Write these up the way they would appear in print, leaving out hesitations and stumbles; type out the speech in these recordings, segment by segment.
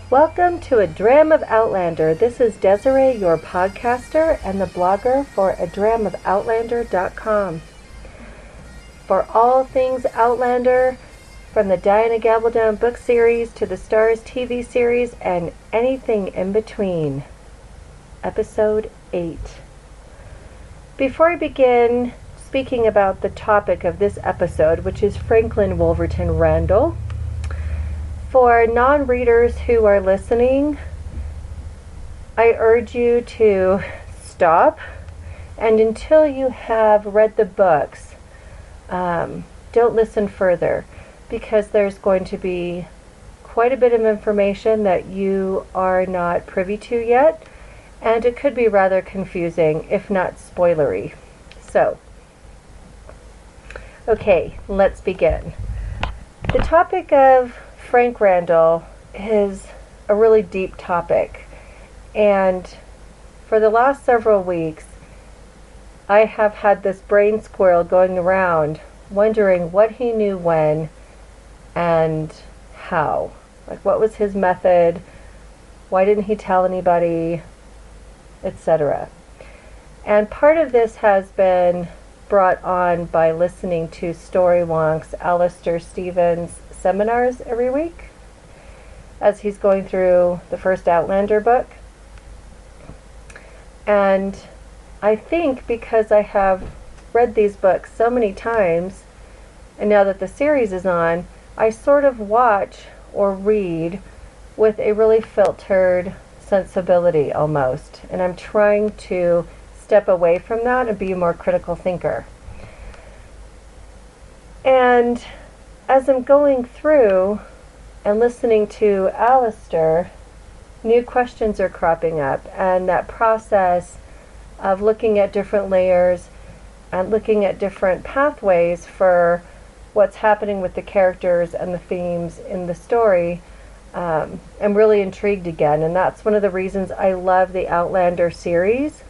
Welcome to A Dram of Outlander. This is Desiree, your podcaster and the blogger for adramofOutlander.com. For all things Outlander, from the Diana Gabaldon book series to the Starz TV series and anything in between. Episode 8. Before I begin speaking about the topic of this episode, which is Franklin Wolverton Randall, for non-readers who are listening, I urge you to stop, and until you have read the books, don't listen further, because there's going to be quite a bit of information that you are not privy to yet, and it could be rather confusing, if not spoilery. So, okay, let's begin. The topic of Frank Randall is a really deep topic, and for the last several weeks I have had this brain squirrel going around wondering what he knew when and how. Like, what was his method? Why didn't he tell anybody? Etc. And part of this has been brought on by listening to Story Wonk's Alistair Stevens seminars every week as he's going through the first Outlander book. And I think because I have read these books so many times, and now that the series is on, I sort of watch or read with a really filtered sensibility almost. And I'm trying to step away from that and be a more critical thinker. And as I'm going through and listening to Alistair, new questions are cropping up, and that process of looking at different layers and looking at different pathways for what's happening with the characters and the themes in the story, I'm really intrigued again, and that's one of the reasons I love the Outlander series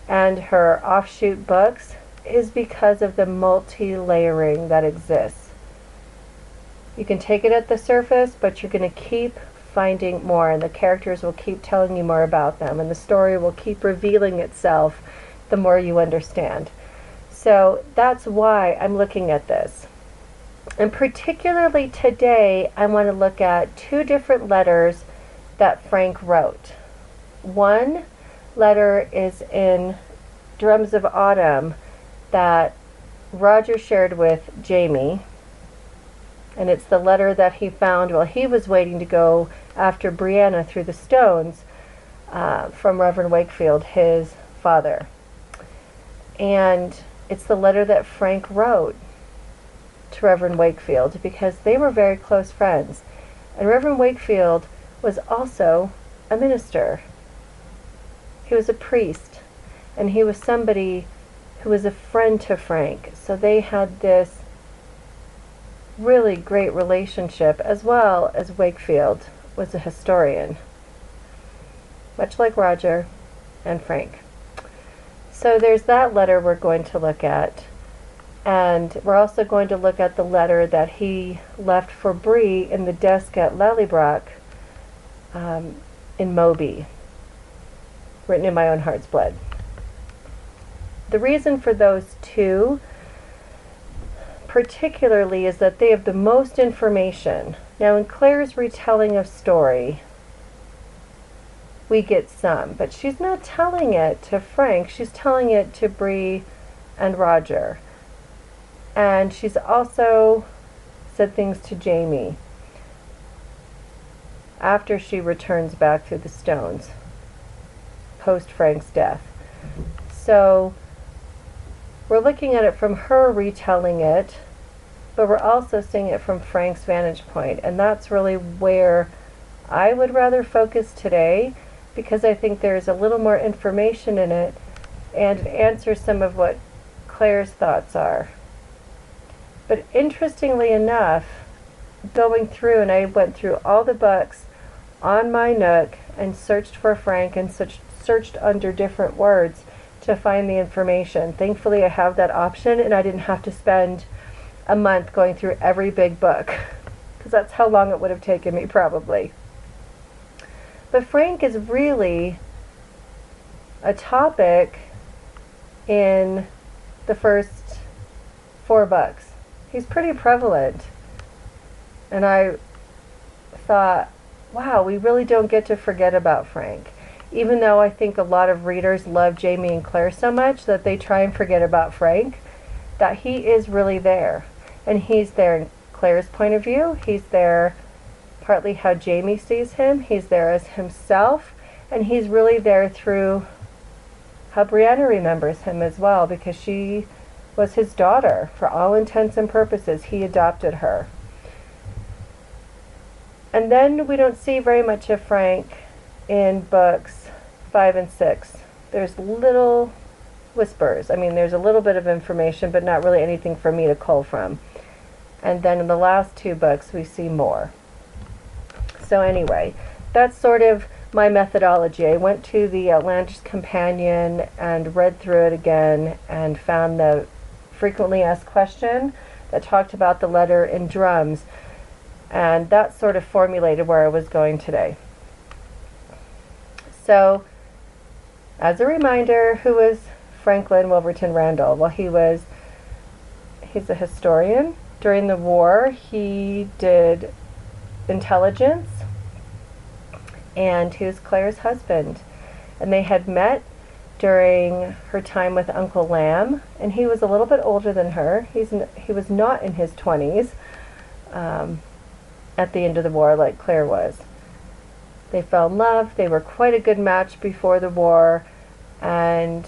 and her offshoot books, is because of the multi-layering that exists. You can take it at the surface, but you're going to keep finding more, and the characters will keep telling you more about them, and the story will keep revealing itself the more you understand. So that's why I'm looking at this. And particularly today, I want to look at two different letters that Frank wrote. One letter is in Drums of Autumn that Roger shared with Jamie, and it's the letter that he found while he was waiting to go after Brianna through the stones from Reverend Wakefield, his father. And it's the letter that Frank wrote to Reverend Wakefield because they were very close friends. And Reverend Wakefield was also a minister. He was a priest, and he was somebody who was a friend to Frank. So they had this really great relationship, as well as Wakefield was a historian, much like Roger and Frank. So there's that letter we're going to look at, and we're also going to look at the letter that he left for Bree in the desk at Lallybroch in Moby, written in my own heart's blood. The reason for those two particularly is that they have the most information. Now, in Claire's retelling of story, we get some, but she's not telling it to Frank, she's telling it to Bree and Roger. And she's also said things to Jamie after she returns back through the stones, post Frank's death. So we're looking at it from her retelling it, but we're also seeing it from Frank's vantage point. And that's really where I would rather focus today, because I think there's a little more information in it, and it answers some of what Claire's thoughts are. But interestingly enough, going through, and I went through all the books on my Nook and searched for Frank and searched under different words to find the information. Thankfully, I have that option, and I didn't have to spend a month going through every big book, because that's how long it would have taken me probably. But Frank is really a topic in the first 4 books. He's pretty prevalent. And I thought, wow, we really don't get to forget about Frank. Even though I think a lot of readers love Jamie and Claire so much that they try and forget about Frank, that he is really there. And he's there in Claire's point of view. He's there partly how Jamie sees him. He's there as himself. And he's really there through how Brianna remembers him as well, because she was his daughter. For all intents and purposes, he adopted her. And then we don't see very much of Frank in books 5 and 6. There's little whispers. I mean, there's a little bit of information, but not really anything for me to cull from. And then in the last 2 books, we see more. So anyway, that's sort of my methodology. I went to the Outlandish Companion and read through it again and found the frequently asked question that talked about the letter in drums. And that sort of formulated where I was going today. So, as a reminder, who was Franklin Wolverton Randall? Well, he's a historian. During the war, he did intelligence, and he was Claire's husband. And they had met during her time with Uncle Lamb, and he was a little bit older than her. He was not in his 20s at the end of the war like Claire was. They fell in love. They were quite a good match before the war, and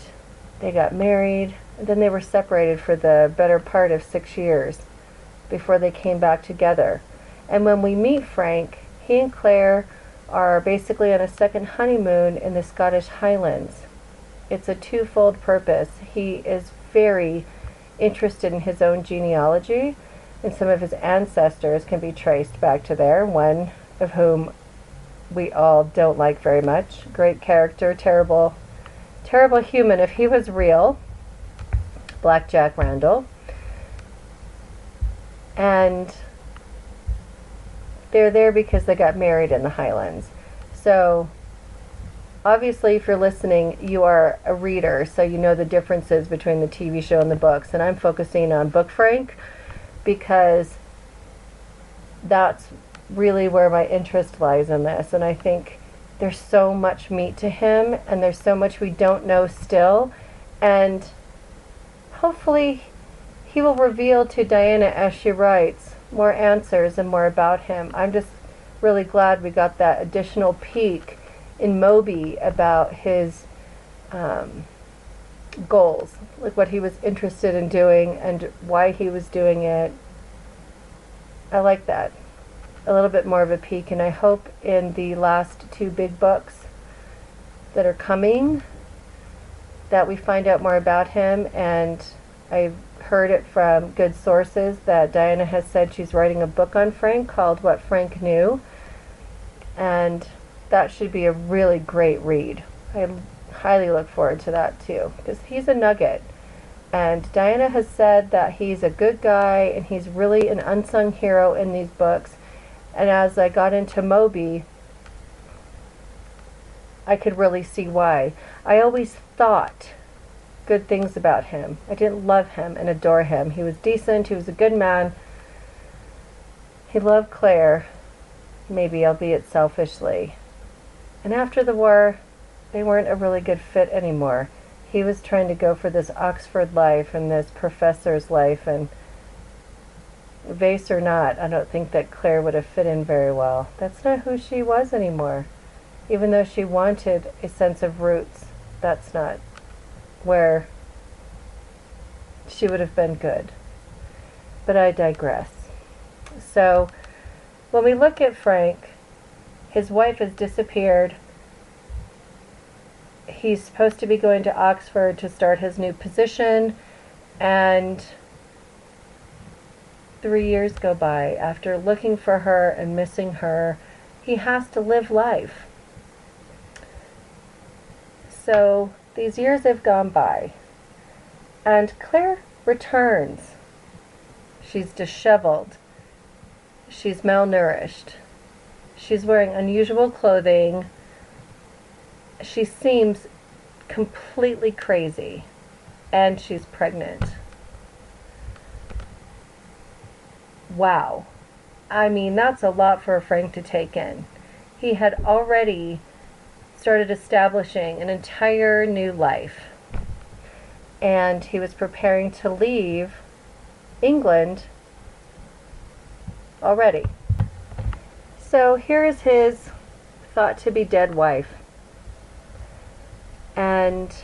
they got married. And then they were separated for the better part of 6 years before they came back together. And when we meet Frank, he and Claire are basically on a second honeymoon in the Scottish Highlands. It's a twofold purpose. He is very interested in his own genealogy, and some of his ancestors can be traced back to there, one of whom we all don't like very much. Great character, terrible human if he was real, Black Jack Randall. And they're there because they got married in the Highlands. So obviously, if you're listening, you are a reader, so you know the differences between the TV show and the books. And I'm focusing on Book Frank because that's really where my interest lies in this. And I think there's so much meat to him, and there's so much we don't know still. And hopefully he will reveal to Diana as she writes more answers and more about him. I'm just really glad we got that additional peek in Moby about his goals, like what he was interested in doing and why he was doing it. I like that. A little bit more of a peek, and I hope in the last 2 big books that are coming that we find out more about him. And I've heard it from good sources that Diana has said she's writing a book on Frank called What Frank Knew, and that should be a really great read. I highly look forward to that too, because he's a nugget. And Diana has said that he's a good guy and he's really an unsung hero in these books. And as I got into Moby, I could really see why. I always thought good things about him. I didn't love him and adore him. He was decent. He was a good man. He loved Claire, maybe albeit selfishly. And after the war, they weren't a really good fit anymore. He was trying to go for this Oxford life and this professor's life, and vase or not, I don't think that Claire would have fit in very well. That's not who she was anymore. Even though she wanted a sense of roots, that's not where she would have been good. But I digress. So, when we look at Frank, his wife has disappeared. He's supposed to be going to Oxford to start his new position, and 3 years go by. After looking for her and missing her, he has to live life. So these years have gone by, and Claire returns. She's disheveled. She's malnourished. She's wearing unusual clothing. she seems completely crazy, and she's pregnant. Wow. I mean, that's a lot for Frank to take in. He had already started establishing an entire new life, and he was preparing to leave England already. So here is his thought to be dead wife. And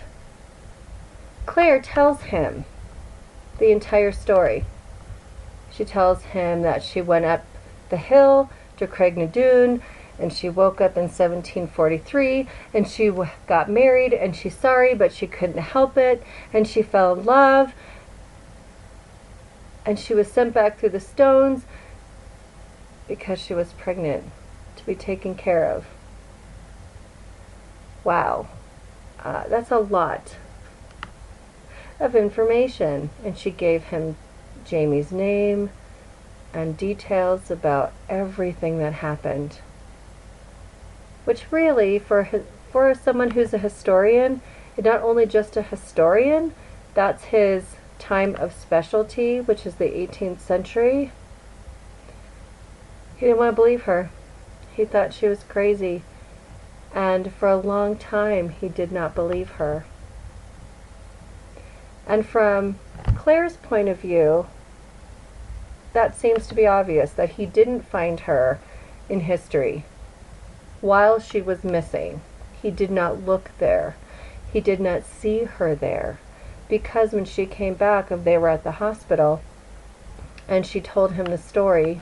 Claire tells him the entire story. She tells him that she went up the hill to Craignadoon, and she woke up in 1743, and she got married, and she's sorry, but she couldn't help it, and she fell in love, and she was sent back through the stones because she was pregnant to be taken care of. Wow. That's a lot of information. And she gave him Jamie's name and details about everything that happened. Which really, for someone who's a historian, and not only just a historian, that's his time of specialty, which is the 18th century. He didn't want to believe her. He thought she was crazy. And for a long time, he did not believe her. And from Claire's point of view, that seems to be obvious, that he didn't find her in history while she was missing. He did not look there. He did not see her there. Because when she came back, and they were at the hospital, and she told him the story,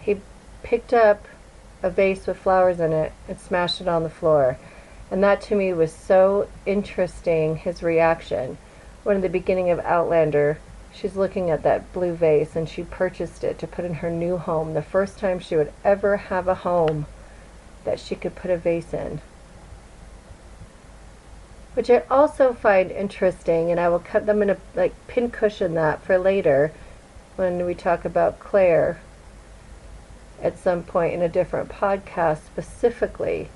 he picked up a vase with flowers in it and smashed it on the floor. And that to me was so interesting, his reaction. When in the beginning of Outlander, she's looking at that blue vase, and she purchased it to put in her new home, the first time she would ever have a home that she could put a vase in. Which I also find interesting, and I will cut them in a pincushion that for later when we talk about Claire at some point in a different podcast specifically,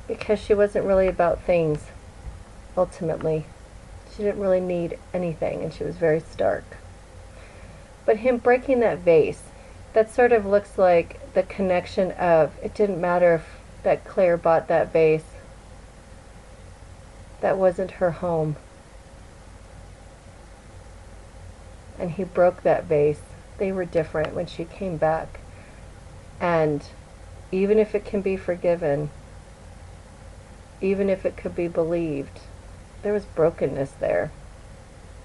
because she wasn't really about things ultimately. She didn't really need anything, and she was very stark. But him breaking that vase, that sort of looks like the connection of, it didn't matter if that Claire bought that vase. That wasn't her home. And he broke that vase. They were different when she came back. And even if it can be forgiven, even if it could be believed, there was brokenness there.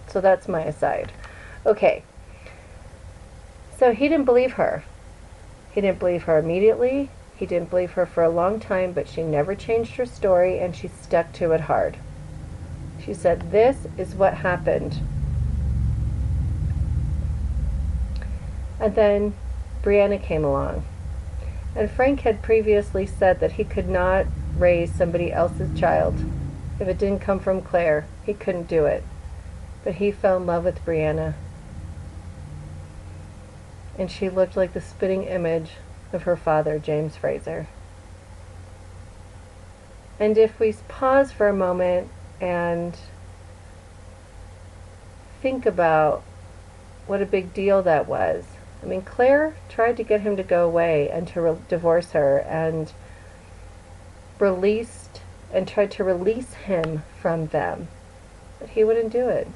So that's my aside. Okay. So he didn't believe her. He didn't believe her immediately. He didn't believe her for a long time, but she never changed her story, and she stuck to it hard. She said, "This is what happened." And then Brianna came along. And Frank had previously said that he could not raise somebody else's child. If it didn't come from Claire, he couldn't do it. But he fell in love with Brianna. And she looked like the spitting image of her father, James Fraser. And if we pause for a moment and think about what a big deal that was. I mean, Claire tried to get him to go away and to divorce her, and tried to release him from them. But he wouldn't do it.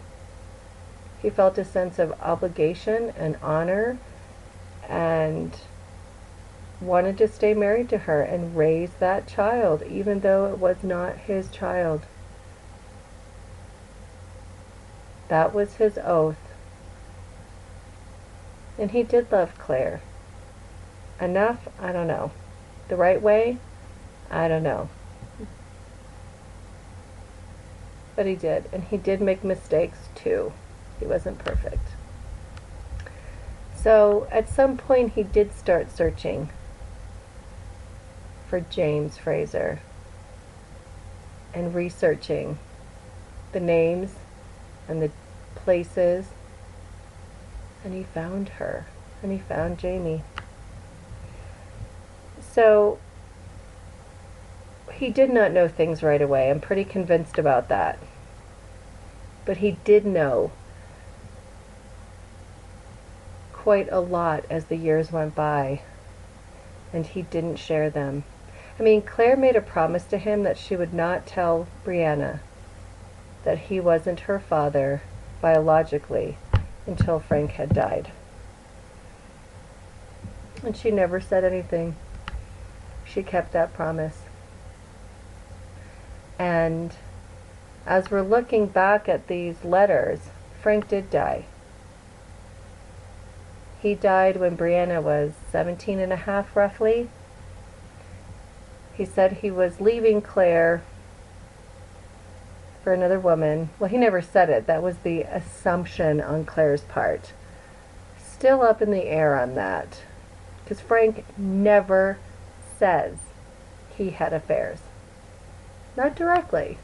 He felt a sense of obligation and honor and wanted to stay married to her and raise that child, even though it was not his child. That was his oath. And he did love Claire. Enough? I don't know. The right way? I don't know. But he did. And he did make mistakes too. He wasn't perfect. So at some point he did start searching for James Fraser and researching the names and the places. And he found her. And he found Jamie. So he did not know things right away. I'm pretty convinced about that. But he did know quite a lot as the years went by, and he didn't share them. I mean, Claire made a promise to him that she would not tell Brianna that he wasn't her father biologically until Frank had died. And she never said anything. She kept that promise. And as we're looking back at these letters, Frank did die. He died when Brianna was 17 and a half, roughly. He said he was leaving Claire for another woman. Well, he never said it. That was the assumption on Claire's part. Still up in the air on that. Because Frank never says he had affairs. Not directly.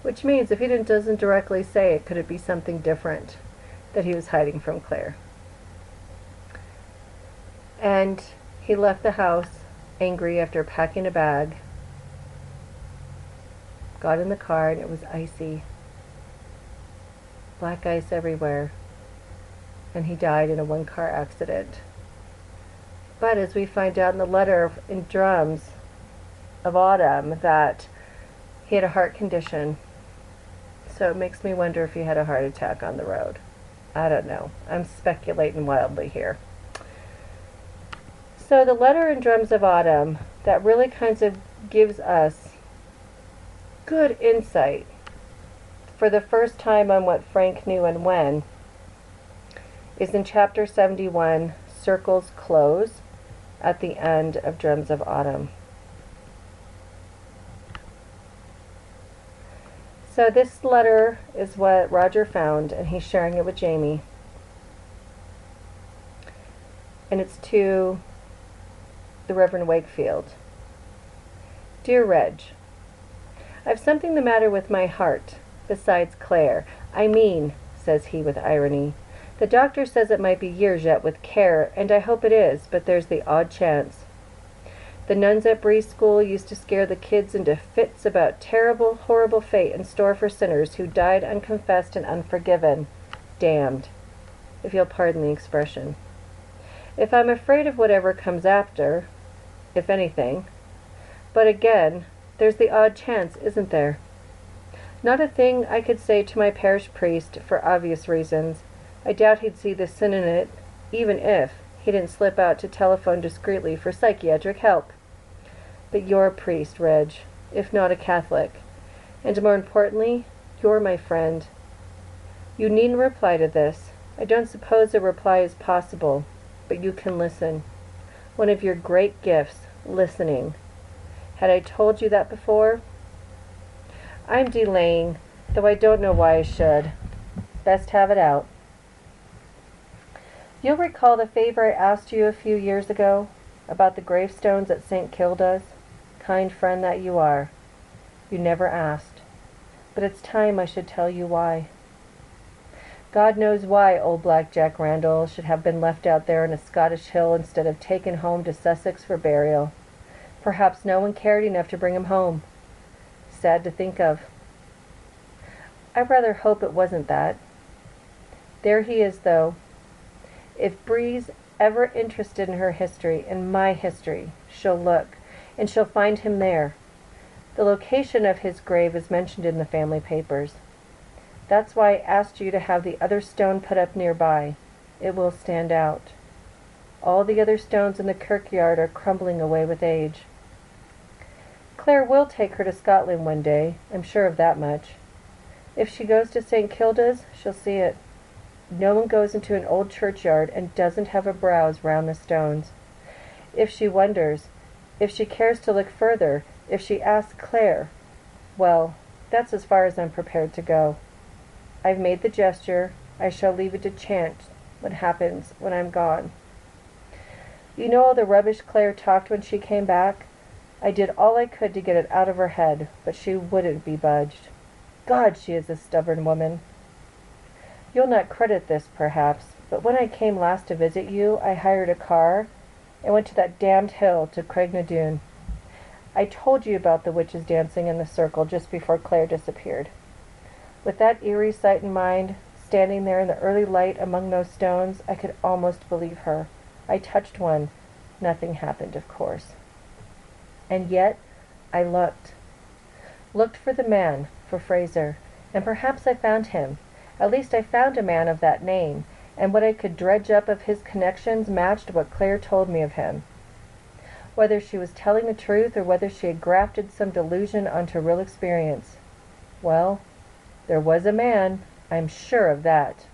Which means if he doesn't directly say it, could it be something different that he was hiding from Claire? And he left the house angry after packing a bag. Got in the car and it was icy. Black ice everywhere. And he died in a one-car accident. But as we find out in the letter in Drums of Autumn, that he had a heart condition. So it makes me wonder if he had a heart attack on the road. I don't know. I'm speculating wildly here. So the letter in Drums of Autumn, that really kind of gives us good insight for the first time on what Frank knew and when, is in chapter 71, Circles Close, at the end of Drums of Autumn. So this letter is what Roger found, and he's sharing it with Jamie. And it's to the Reverend Wakefield. Dear Reg, I've something the matter with my heart, besides Claire. I mean, says he with irony, the doctor says it might be years yet with care, and I hope it is, but there's the odd chance. The nuns at Bree School used to scare the kids into fits about terrible, horrible fate in store for sinners who died unconfessed and unforgiven. Damned, if you'll pardon the expression. If I'm afraid of whatever comes after, if anything, but again, there's the odd chance, isn't there? Not a thing I could say to my parish priest, for obvious reasons. I doubt he'd see the sin in it, even if he didn't slip out to telephone discreetly for psychiatric help. But you're a priest, Reg, if not a Catholic. And more importantly, you're my friend. You needn't reply to this. I don't suppose a reply is possible, but you can listen. One of your great gifts, listening. Had I told you that before? I'm delaying, though I don't know why I should. Best have it out. You'll recall the favor I asked you a few years ago about the gravestones at St. Kilda's? Kind friend that you are. You never asked. But it's time I should tell you why. God knows why old Black Jack Randall should have been left out there on a Scottish hill instead of taken home to Sussex for burial. Perhaps no one cared enough to bring him home. Sad to think of. I rather hope it wasn't that. There he is, though. If Bree's ever interested in her history, in my history, she'll look, and she'll find him there. The location of his grave is mentioned in the family papers. That's why I asked you to have the other stone put up nearby. It will stand out. All the other stones in the kirkyard are crumbling away with age. Claire will take her to Scotland one day, I'm sure of that much. If she goes to St. Kilda's, she'll see it. No one goes into an old churchyard and doesn't have a browse round the stones. If she wonders, if she cares to look further, if she asks Claire, well, that's as far as I'm prepared to go. I've made the gesture. I shall leave it to chance what happens when I'm gone. You know all the rubbish Claire talked when she came back? I did all I could to get it out of her head, but she wouldn't be budged. God, she is a stubborn woman. You'll not credit this, perhaps, but when I came last to visit you, I hired a car, I went to that damned hill to Craignadoon. I told you about the witches dancing in the circle just before Claire disappeared. With that eerie sight in mind, standing there in the early light among those stones, I could almost believe her. I touched one. Nothing happened, of course. And yet, I looked. Looked for the man, for Fraser, and perhaps I found him. At least I found a man of that name, and what I could dredge up of his connections matched what Claire told me of him. Whether she was telling the truth or whether she had grafted some delusion onto real experience. Well, there was a man, I'm sure of that.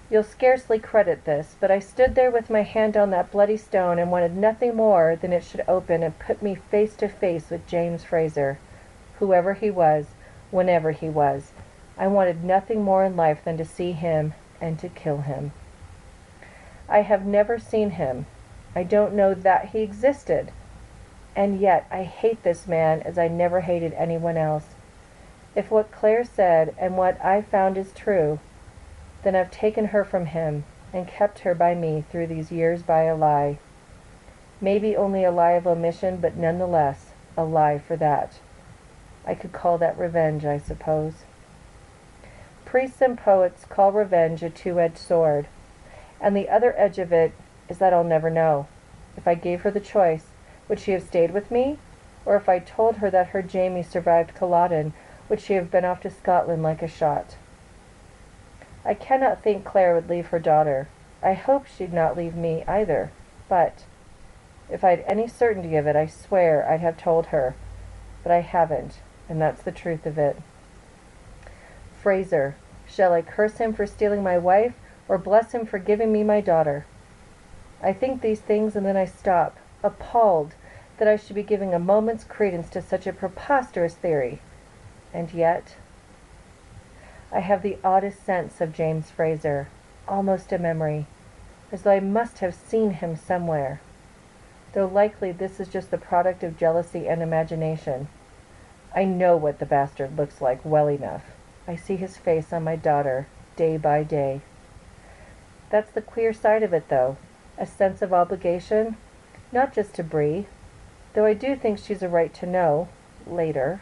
You'll scarcely credit this, but I stood there with my hand on that bloody stone and wanted nothing more than it should open and put me face to face with James Fraser, whoever he was, whenever he was. I wanted nothing more in life than to see him and to kill him. I have never seen him. I don't know that he existed. And yet I hate this man as I never hated anyone else. If what Claire said and what I found is true, then I've taken her from him and kept her by me through these years by a lie. Maybe only a lie of omission, but nonetheless, a lie for that. I could call that revenge, I suppose. Priests and poets call revenge a two-edged sword, and the other edge of it is that I'll never know. If I gave her the choice, would she have stayed with me? Or if I told her that her Jamie survived Culloden, would she have been off to Scotland like a shot? I cannot think Claire would leave her daughter. I hope she'd not leave me either. But if I'd any certainty of it, I swear I'd have told her. But I haven't, and that's the truth of it. Fraser, shall I curse him for stealing my wife, or bless him for giving me my daughter? I think these things, and then I stop, appalled that I should be giving a moment's credence to such a preposterous theory. And yet, I have the oddest sense of James Fraser, almost a memory, as though I must have seen him somewhere, though likely this is just the product of jealousy and imagination. I know what the bastard looks like well enough. I see his face on my daughter, day by day. That's the queer side of it, though, a sense of obligation, not just to Bree, though I do think she's a right to know, later.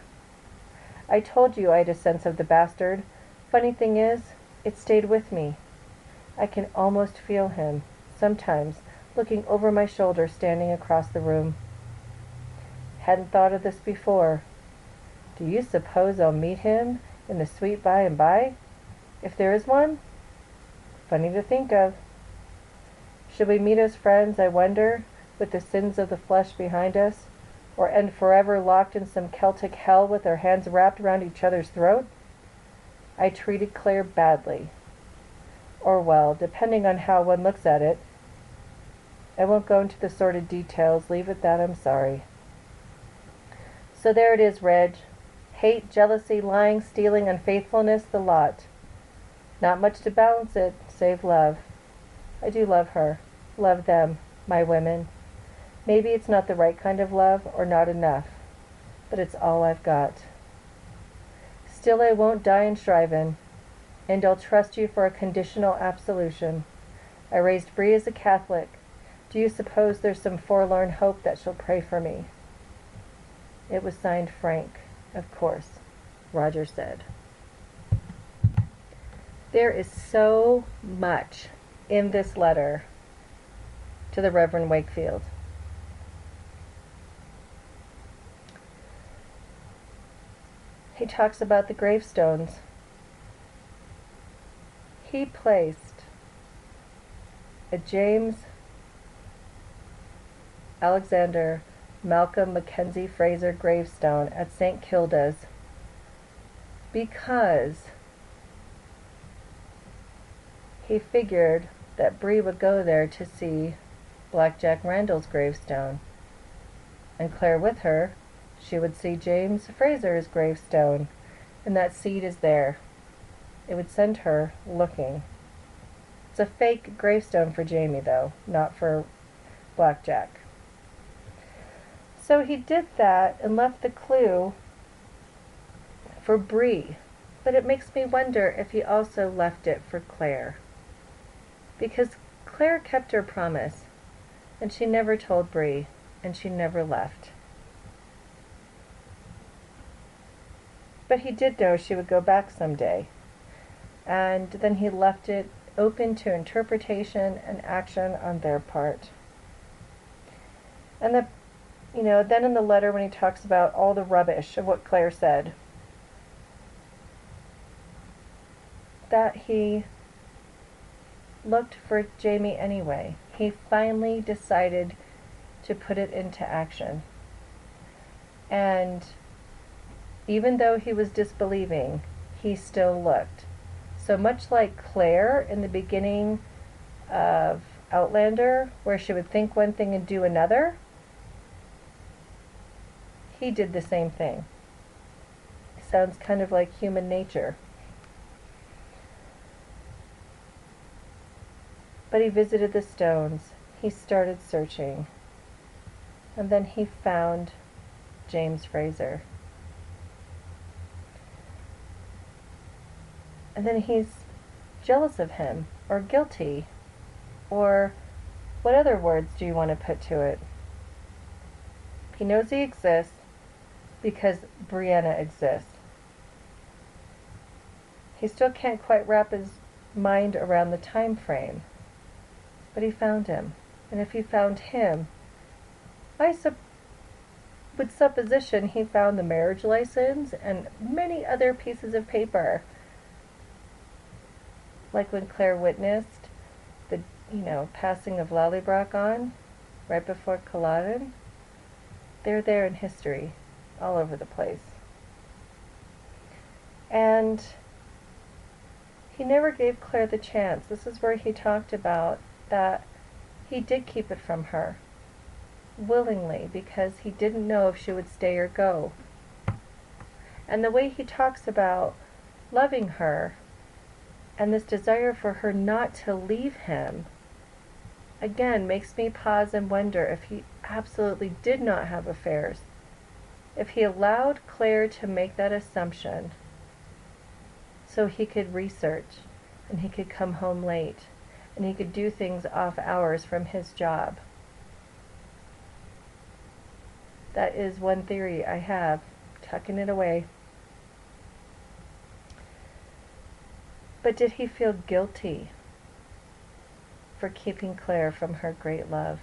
I told you I had a sense of the bastard. Funny thing is, it stayed with me. I can almost feel him, sometimes, looking over my shoulder, standing across the room. Hadn't thought of this before. Do you suppose I'll meet him in the sweet by and by? If there is one? Funny to think of. Should we meet as friends, I wonder, with the sins of the flesh behind us, or end forever locked in some Celtic hell with our hands wrapped around each other's throat? I treated Claire badly. Or well, depending on how one looks at it. I won't go into the sordid details, leave it that I'm sorry. So there it is, Reg. Hate, jealousy, lying, stealing, unfaithfulness, the lot. Not much to balance it, save love. I do love her. Love them, my women. Maybe it's not the right kind of love, or not enough. But it's all I've got. Still I won't die in Shriven, and I'll trust you for a conditional absolution. I raised Bree as a Catholic. Do you suppose there's some forlorn hope that she'll pray for me? It was signed Frank, of course, Roger said. There is so much in this letter to the Reverend Wakefield. He talks about the gravestones. He placed a James Alexander Malcolm Mackenzie Fraser gravestone at St. Kilda's because he figured that Bree would go there to see Blackjack Randall's gravestone, and Claire with her, she would see James Fraser's gravestone, and that seed is there. It would send her looking. It's a fake gravestone for Jamie, though, not for Blackjack. So he did that and left the clue for Bree, but it makes me wonder if he also left it for Claire. Because Claire kept her promise. And she never told Bree, and she never left. But he did know she would go back someday. And then he left it open to interpretation and action on their part. And then in the letter when he talks about all the rubbish of what Claire said, that he looked for Jamie anyway. He finally decided to put it into action. And even though he was disbelieving, he still looked. So much like Claire in the beginning of Outlander, where she would think one thing and do another, he did the same thing. Sounds kind of like human nature. But he visited the stones. He started searching. And then he found James Fraser. And then he's jealous of him, or guilty, or what other words do you want to put to it? He knows he exists because Brianna exists. He still can't quite wrap his mind around the time frame, but he found him. And if he found him, with supposition he found the marriage license and many other pieces of paper. Like when Claire witnessed the, passing of Lallybroch on right before Culloden. They're there in history, all over the place. And he never gave Claire the chance. This is where he talked about that he did keep it from her willingly because he didn't know if she would stay or go. And the way he talks about loving her and this desire for her not to leave him, again, makes me pause and wonder if he absolutely did not have affairs. If he allowed Claire to make that assumption so he could research and he could come home late and he could do things off hours from his job. That is one theory I have, tucking it away. But did he feel guilty for keeping Claire from her great love?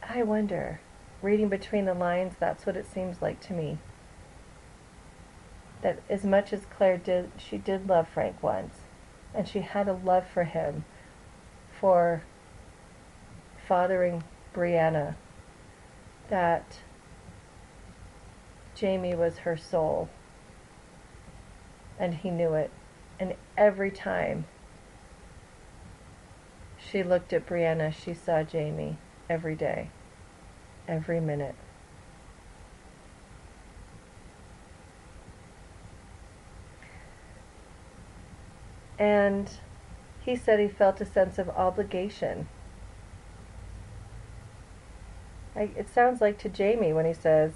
I wonder. Reading between the lines, that's what it seems like to me. That as much as Claire did, she did love Frank once. And she had a love for him, for fathering Brianna. That Jamie was her soul. And he knew it. And every time she looked at Brianna, she saw Jamie every day, every minute. And he said he felt a sense of obligation. It sounds like to Jamie when he says,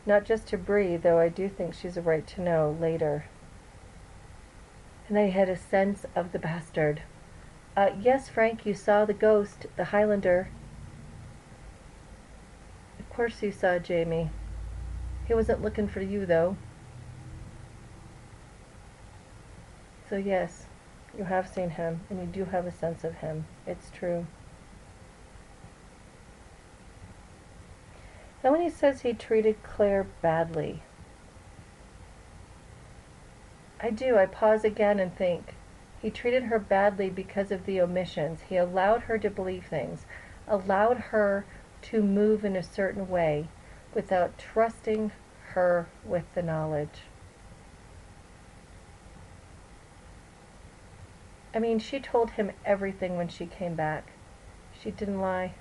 not just to Bree, though I do think she's a right to know later. And I had a sense of the bastard. Yes, Frank, you saw the ghost, the Highlander. Of course you saw Jamie. He wasn't looking for you, though. So yes, you have seen him, and you do have a sense of him. It's true. Now when he says he treated Claire badly, I pause again and think, he treated her badly because of the omissions. He allowed her to believe things, allowed her to move in a certain way without trusting her with the knowledge. I mean, she told him everything when she came back. She didn't lie.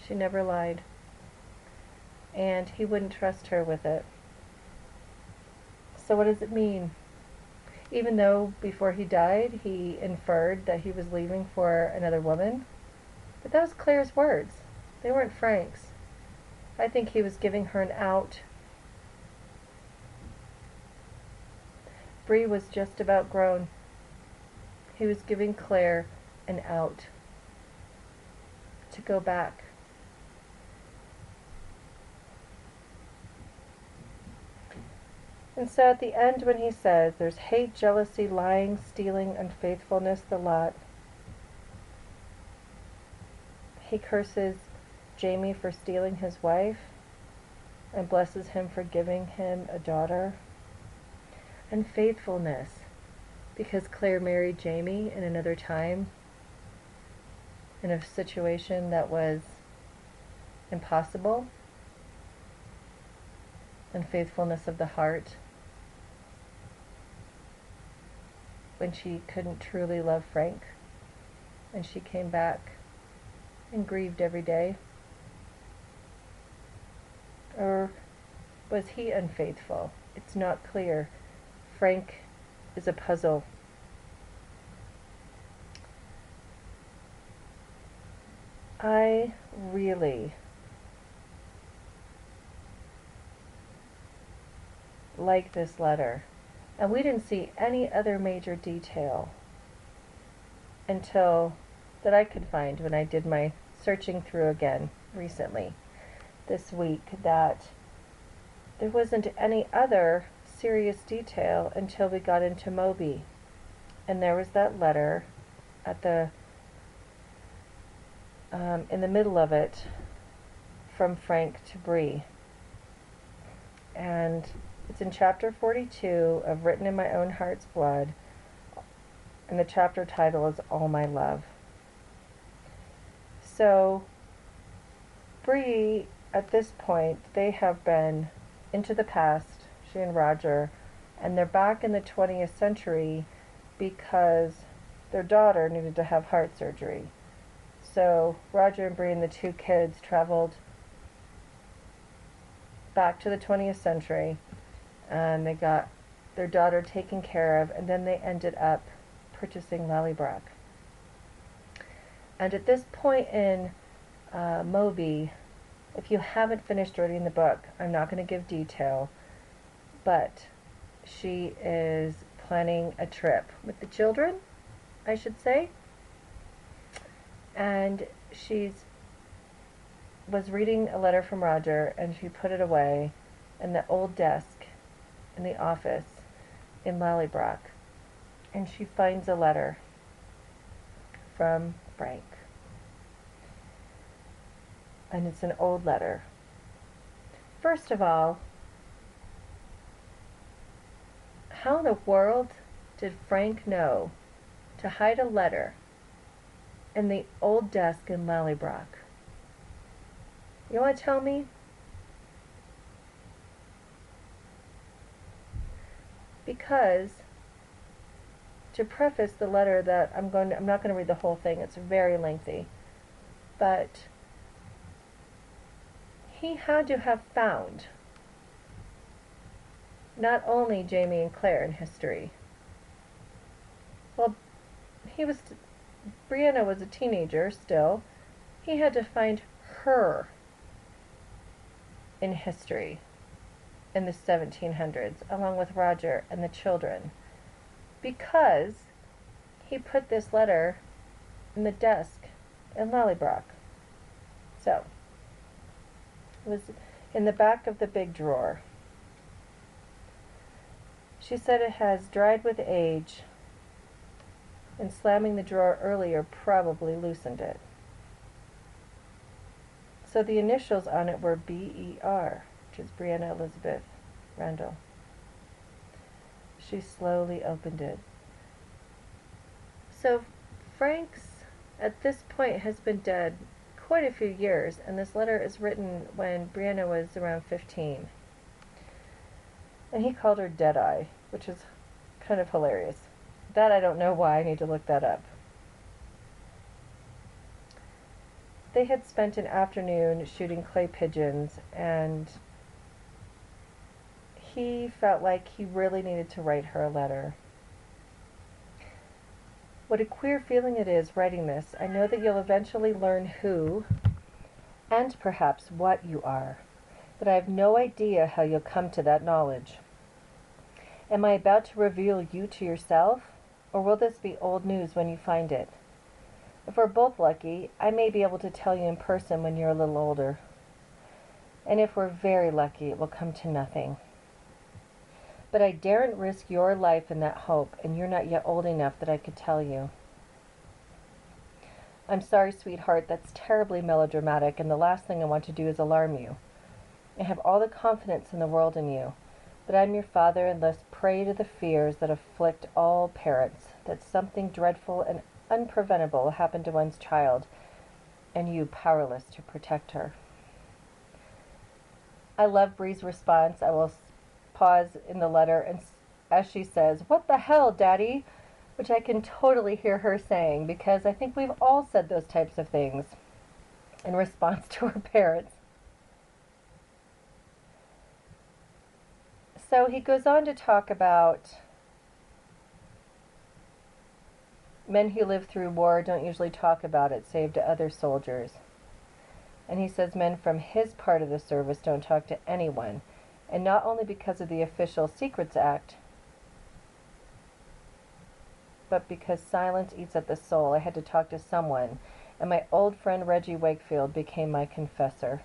She never lied. And he wouldn't trust her with it. So what does it mean? Even though before he died, he inferred that he was leaving for another woman. But that was Claire's words. They weren't Frank's. I think he was giving her an out. Bree was just about grown. He was giving Claire an out to go back. And so at the end when he says, there's hate, jealousy, lying, stealing, unfaithfulness, the lot. He curses Jamie for stealing his wife and blesses him for giving him a daughter. Unfaithfulness, because Claire married Jamie in another time, in a situation that was impossible. Unfaithfulness of the heart, when she couldn't truly love Frank, and she came back and grieved every day. Or was he unfaithful? It's not clear. Frank is a puzzle. I really like this letter, and we didn't see any other major detail until that I could find when I did my searching through again recently this week, that there wasn't any other serious detail until we got into Moby, and there was that letter at the in the middle of it from Frank to Bree, and it's in chapter 42 of Written in My Own Heart's Blood, and the chapter title is All My Love. So Bree, at this point, they have been into the past, she and Roger, and they're back in the 20th century because their daughter needed to have heart surgery. So Roger and Bree and the two kids traveled back to the 20th century, and they got their daughter taken care of, and then they ended up purchasing Lallybroch. And at this point in Moby, if you haven't finished reading the book, I'm not going to give detail, but she is planning a trip with the children, I should say, and was reading a letter from Roger, and she put it away in the old desk in the office in Lallybroch, and she finds a letter from Frank, and it's an old letter. First of all, how in the world did Frank know to hide a letter in the old desk in Lallybroch? You want to tell me? Because, to preface the letter that I'm not going to read the whole thing, it's very lengthy, but he had to have found not only Jamie and Claire in history. Well, Brianna was a teenager still. He had to find her in history in the 1700s, along with Roger and the children, because he put this letter in the desk in Lallybroch. So, it was in the back of the big drawer. She said it has dried with age, and slamming the drawer earlier probably loosened it. So the initials on it were B.E.R., which is Brianna Elizabeth Randall. She slowly opened it. So Frank's, at this point, has been dead quite a few years, and this letter is written when Brianna was around 15. And he called her Deadeye, which is kind of hilarious. That I don't know why, I need to look that up. They had spent an afternoon shooting clay pigeons, and he felt like he really needed to write her a letter. What a queer feeling it is writing this. I know that you'll eventually learn who, and perhaps what you are, but I have no idea how you'll come to that knowledge. Am I about to reveal you to yourself? Or will this be old news when you find it? If we're both lucky, I may be able to tell you in person when you're a little older. And if we're very lucky, it will come to nothing. But I daren't risk your life in that hope, and you're not yet old enough that I could tell you. I'm sorry, sweetheart, that's terribly melodramatic, and the last thing I want to do is alarm you. I have all the confidence in the world in you, but I'm your father and thus prey to the fears that afflict all parents, that something dreadful and unpreventable will happen to one's child, and you powerless to protect her. I love Bree's response. I will pause in the letter and as she says, "What the hell, Daddy?" Which I can totally hear her saying, because I think we've all said those types of things in response to our parents. So he goes on to talk about men who live through war don't usually talk about it, save to other soldiers. And he says men from his part of the service don't talk to anyone, and not only because of the Official Secrets Act, but because silence eats at the soul. I had to talk to someone, and my old friend Reggie Wakefield became my confessor.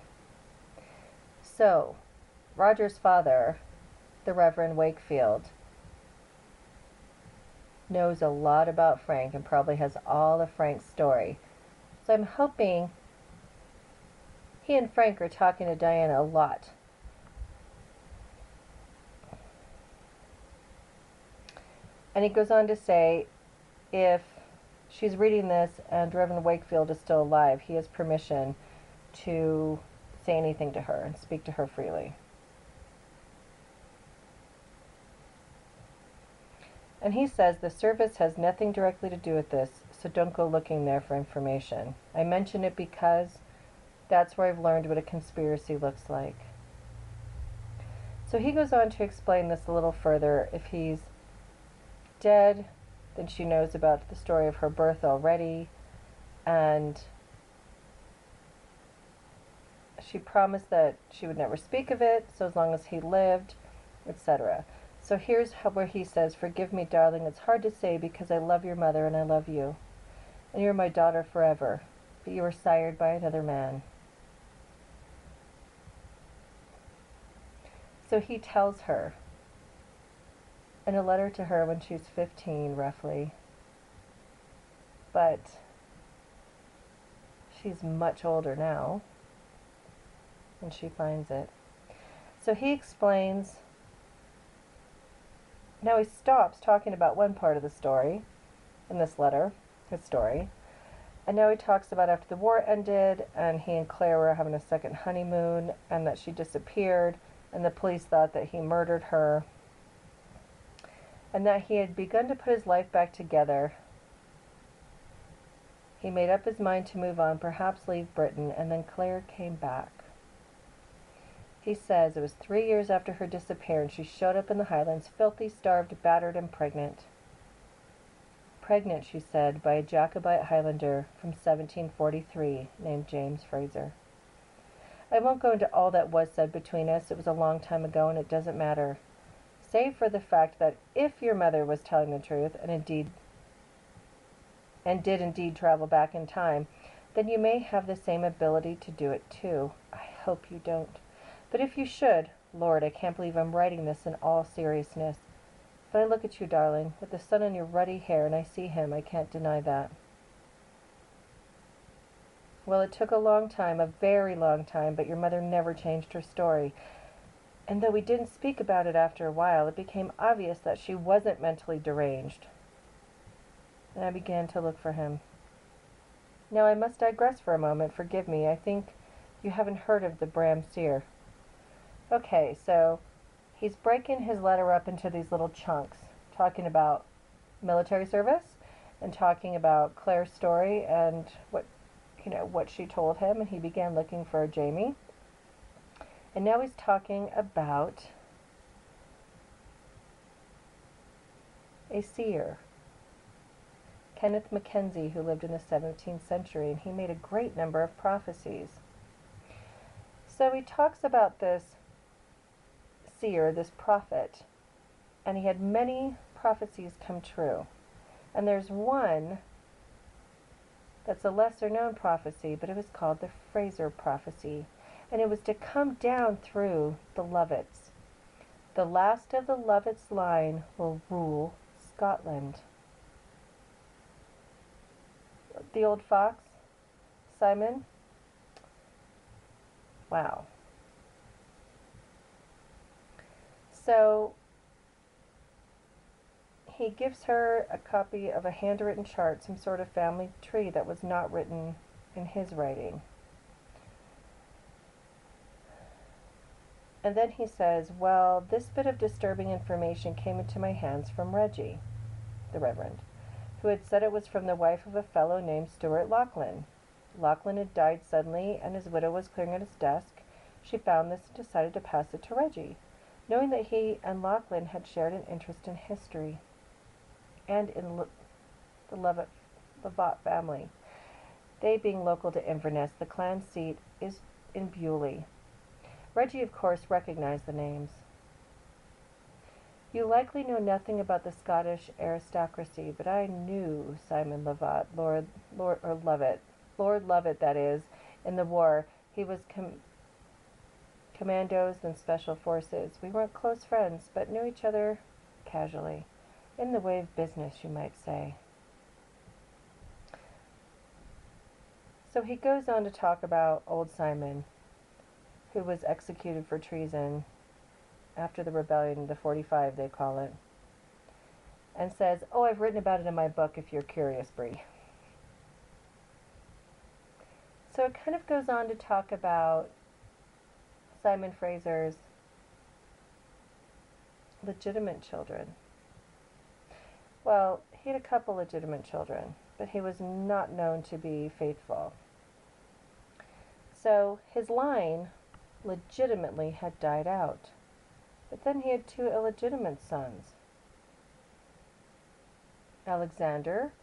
So, Roger's father, the Reverend Wakefield, knows a lot about Frank and probably has all of Frank's story. So I'm hoping he and Frank are talking to Diana a lot. And he goes on to say, if she's reading this and Reverend Wakefield is still alive, he has permission to say anything to her and speak to her freely. And he says the service has nothing directly to do with this, so don't go looking there for information. I mention it because that's where I've learned what a conspiracy looks like. So he goes on to explain this a little further. If he's dead, then she knows about the story of her birth already, and she promised that she would never speak of it, so as long as he lived, etc. So here's where he says, "Forgive me, darling, it's hard to say because I love your mother and I love you. And you're my daughter forever, but you were sired by another man." So he tells her in a letter to her when she's 15, roughly. But she's much older now, and she finds it. So he explains. Now he stops talking about one part of the story in this letter, his story, and now he talks about after the war ended and he and Claire were having a second honeymoon and that she disappeared and the police thought that he murdered her and that he had begun to put his life back together. He made up his mind to move on, perhaps leave Britain, and then Claire came back. He says it was 3 years after her disappearance she showed up in the Highlands, filthy, starved, battered, and pregnant. Pregnant, she said, by a Jacobite Highlander from 1743 named James Fraser. I won't go into all that was said between us. It was a long time ago, and it doesn't matter. Save for the fact that if your mother was telling the truth, and did indeed travel back in time, then you may have the same ability to do it too. I hope you don't. But if you should, Lord, I can't believe I'm writing this in all seriousness. But I look at you, darling, with the sun in your ruddy hair, and I see him. I can't deny that. Well, it took a long time, a very long time, but your mother never changed her story. And though we didn't speak about it after a while, it became obvious that she wasn't mentally deranged. And I began to look for him. Now I must digress for a moment. Forgive me. I think you haven't heard of the Bram Seer. Okay, so he's breaking his letter up into these little chunks, talking about military service and talking about Claire's story and what she told him, and he began looking for Jamie. And now he's talking about a seer, Kenneth Mackenzie, who lived in the 17th century, and he made a great number of prophecies. So he talks about this seer, this prophet, and he had many prophecies come true. And there's one that's a lesser known prophecy, but it was called the Fraser prophecy. And it was to come down through the Lovetts. The last of the Lovetts line will rule Scotland. The old fox, Simon. Wow. So he gives her a copy of a handwritten chart, some sort of family tree that was not written in his writing. And then he says, well, this bit of disturbing information came into my hands from Reggie, the Reverend, who had said it was from the wife of a fellow named Stuart Lachlan. Lachlan had died suddenly, and his widow was clearing out his desk. She found this and decided to pass it to Reggie, knowing that he and Lachlan had shared an interest in history and in the Lovat family. They being local to Inverness, the clan seat is in Bewley. Reggie, of course, recognized the names. You likely know nothing about the Scottish aristocracy, but I knew Simon Lovat, Lord Lovat, that is, in the war. He was commandos and special forces. We weren't close friends, but knew each other casually, in the way of business, you might say. So he goes on to talk about old Simon, who was executed for treason after the rebellion, the 45 they call it, and says, oh, I've written about it in my book if you're curious, Bree. So it kind of goes on to talk about Simon Fraser's legitimate children. Well, he had a couple legitimate children, but he was not known to be faithful. So his line legitimately had died out. But then he had two illegitimate sons. Alexander,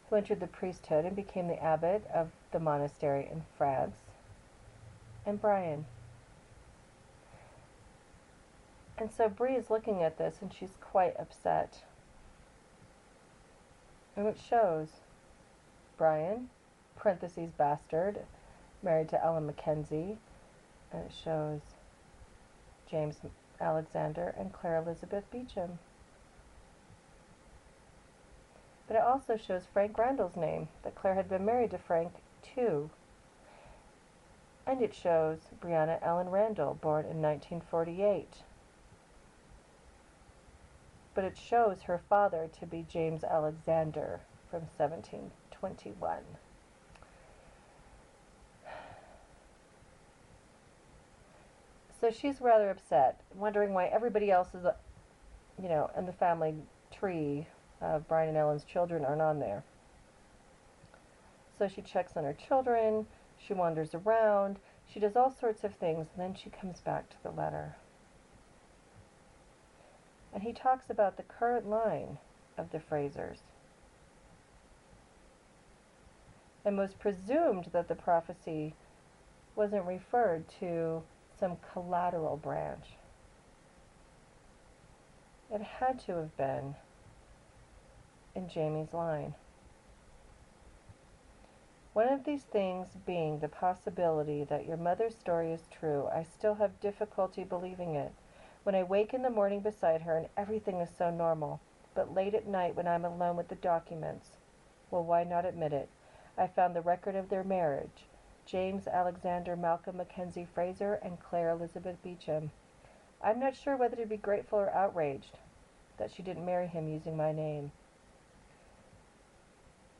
who entered the priesthood and became the abbot of the monastery in France, and Brian. And so Bree is looking at this and she's quite upset. And it shows Brian, parentheses bastard, married to Ellen Mackenzie, and it shows James Alexander and Claire Elizabeth Beecham. But it also shows Frank Randall's name, that Claire had been married to Frank too. And it shows Brianna Ellen Randall, born in 1948. But it shows her father to be James Alexander from 1721. So she's rather upset, wondering why everybody else is, in the family tree of Brian and Ellen's children aren't on there. So she checks on her children, she wanders around, she does all sorts of things, and then she comes back to the letter. And he talks about the current line of the Frasers. And was presumed that the prophecy wasn't referred to some collateral branch. It had to have been in Jamie's line. One of these things being the possibility that your mother's story is true, I still have difficulty believing it. When I wake in the morning beside her and everything is so normal, but late at night when I'm alone with the documents, well, why not admit it? I found the record of their marriage. James Alexander Malcolm Mackenzie Fraser and Claire Elizabeth Beecham. I'm not sure whether to be grateful or outraged that she didn't marry him using my name.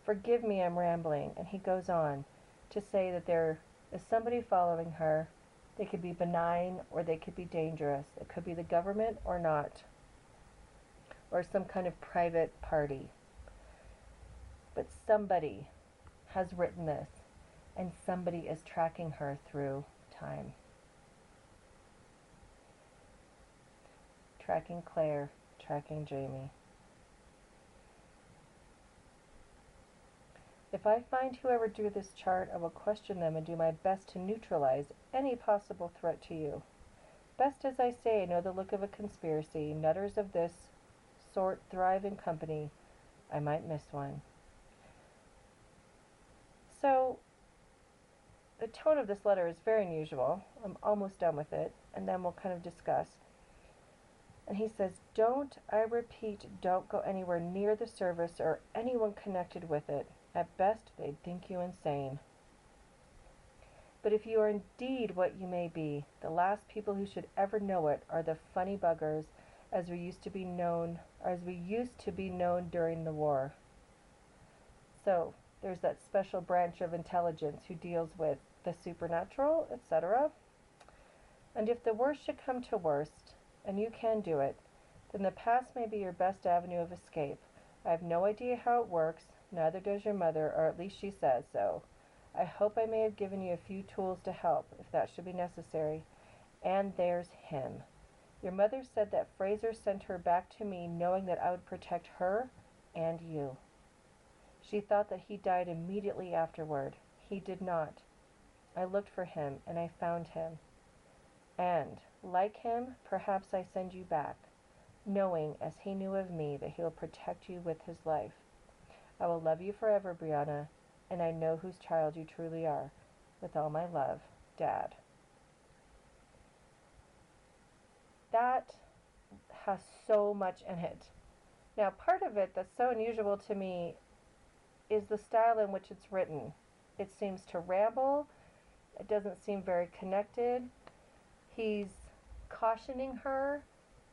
Forgive me, I'm rambling. And he goes on to say that there is somebody following her. They could be benign or they could be dangerous. It could be the government or not, or some kind of private party. But somebody has written this, and somebody is tracking her through time. Tracking Claire, tracking Jamie. If I find whoever drew this chart, I will question them and do my best to neutralize any possible threat to you. Best as I say, I know the look of a conspiracy. Nutters of this sort thrive in company. I might miss one. So, the tone of this letter is very unusual. I'm almost done with it, and then we'll kind of discuss. And he says, I repeat, don't go anywhere near the service or anyone connected with it. At best, they'd think you insane. But if you are indeed what you may be, the last people who should ever know it are the funny buggers as we used to be known during the war. So, there's that special branch of intelligence who deals with the supernatural, etc. And if the worst should come to worst, and you can do it, then the past may be your best avenue of escape. I have no idea how it works, neither does your mother, or at least she says so. I hope I may have given you a few tools to help, if that should be necessary. And there's him. Your mother said that Fraser sent her back to me knowing that I would protect her and you. She thought that he died immediately afterward. He did not. I looked for him, and I found him. And, like him, perhaps I send you back, knowing, as he knew of me, that he will protect you with his life. I will love you forever, Brianna, and I know whose child you truly are. With all my love, Dad. That has so much in it. Now, part of it that's so unusual to me is the style in which it's written. It seems to ramble. It doesn't seem very connected. He's cautioning her,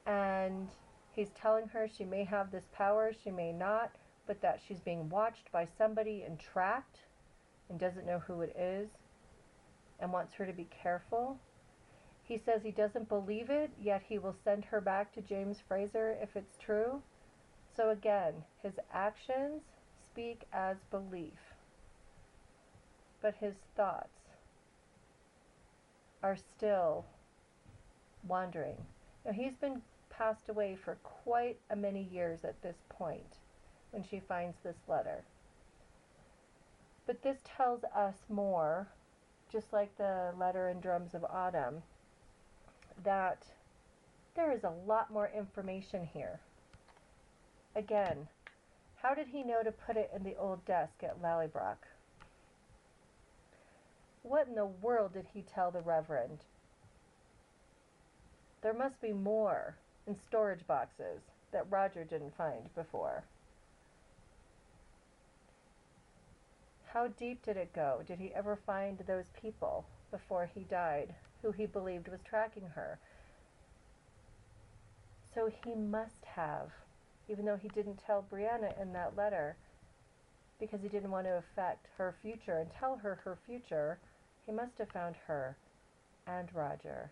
and he's telling her she may have this power, she may not, but that she's being watched by somebody and tracked and doesn't know who it is and wants her to be careful. He says he doesn't believe it, yet he will send her back to James Fraser if it's true. So again, his actions speak as belief, but his thoughts are still wandering. Now, he's been passed away for quite a many years at this point when she finds this letter. But this tells us more, just like the letter in Drums of Autumn, that there is a lot more information here. Again, how did he know to put it in the old desk at Lallybroch? What in the world did he tell the Reverend? There must be more in storage boxes that Roger didn't find before. How deep did it go? Did he ever find those people before he died who he believed was tracking her? So he must have, even though he didn't tell Brianna in that letter, because he didn't want to affect her future and tell her her future, he must have found her and Roger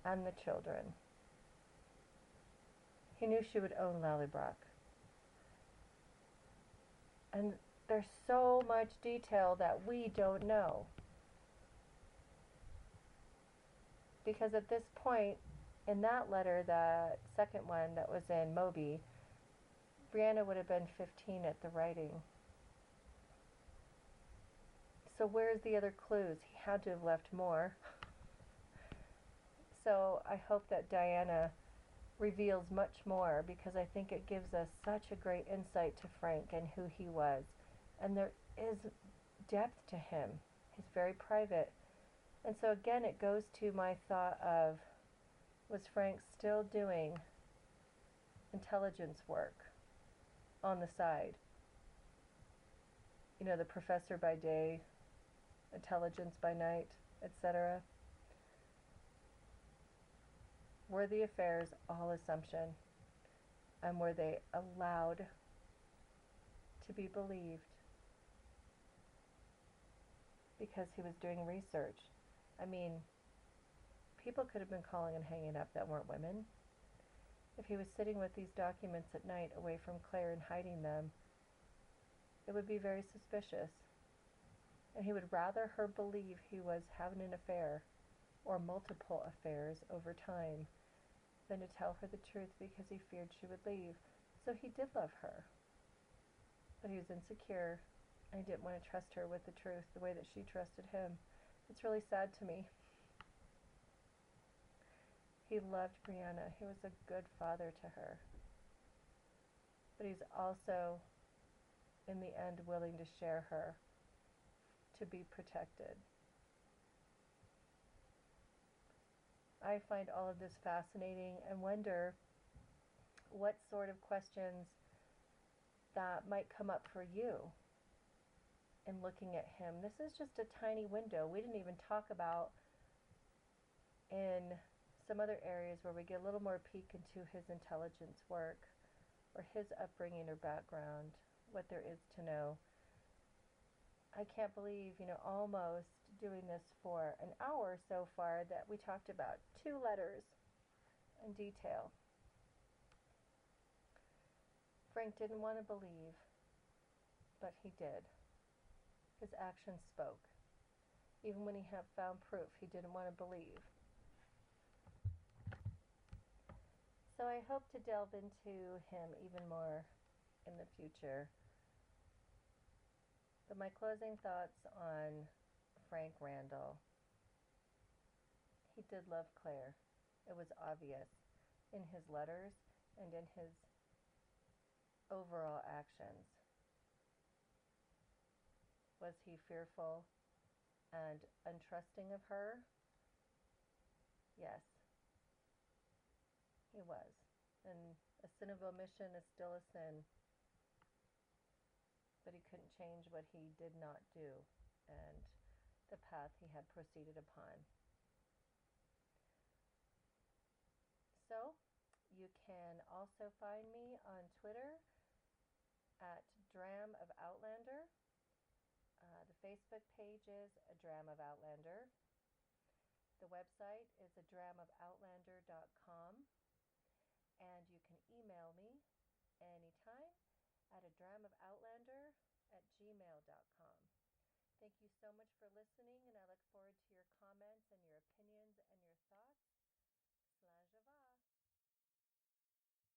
and the children. He knew she would own Lallybroch. And there's so much detail that we don't know. Because at this point, in that letter, the second one that was in Moby, Brianna would have been 15 at the writing. So where's the other clues? He had to have left more. So I hope that Diana reveals much more, because I think it gives us such a great insight to Frank and who he was. And there is depth to him. He's very private. And so again, it goes to my thought of, was Frank still doing intelligence work on the side? You know, the professor by day, intelligence by night, etc. Were the affairs all assumption? And were they allowed to be believed? Because he was doing research. I mean, people could have been calling and hanging up that weren't women. If he was sitting with these documents at night away from Claire and hiding them, it would be very suspicious. And he would rather her believe he was having an affair, or multiple affairs over time, than to tell her the truth, because he feared she would leave. So he did love her. But he was insecure, and he didn't want to trust her with the truth the way that she trusted him. It's really sad to me. He loved Brianna. He was a good father to her. But he's also in the end willing to share her to be protected. I find all of this fascinating and wonder what sort of questions that might come up for you in looking at him. This is just a tiny window. We didn't even talk about in some other areas where we get a little more peek into his intelligence work or his upbringing or background, what there is to know. I can't believe, almost doing this for an hour so far that we talked about 2 letters in detail. Frank didn't want to believe, but he did. His actions spoke. Even when he had found proof, he didn't want to believe. So I hope to delve into him even more in the future. But my closing thoughts on Frank Randall. He did love Claire. It was obvious in his letters and in his overall actions. Was he fearful and untrusting of her? Yes, he was. And a sin of omission is still a sin. But he couldn't change what he did not do and the path he had proceeded upon. So, you can also find me on Twitter at Dram of Outlander. The Facebook page is A Dram of Outlander. The website is adramofoutlander.com. And you can email me anytime at adramofoutlander@gmail.com. Thank you so much for listening, and I look forward to your comments and your opinions and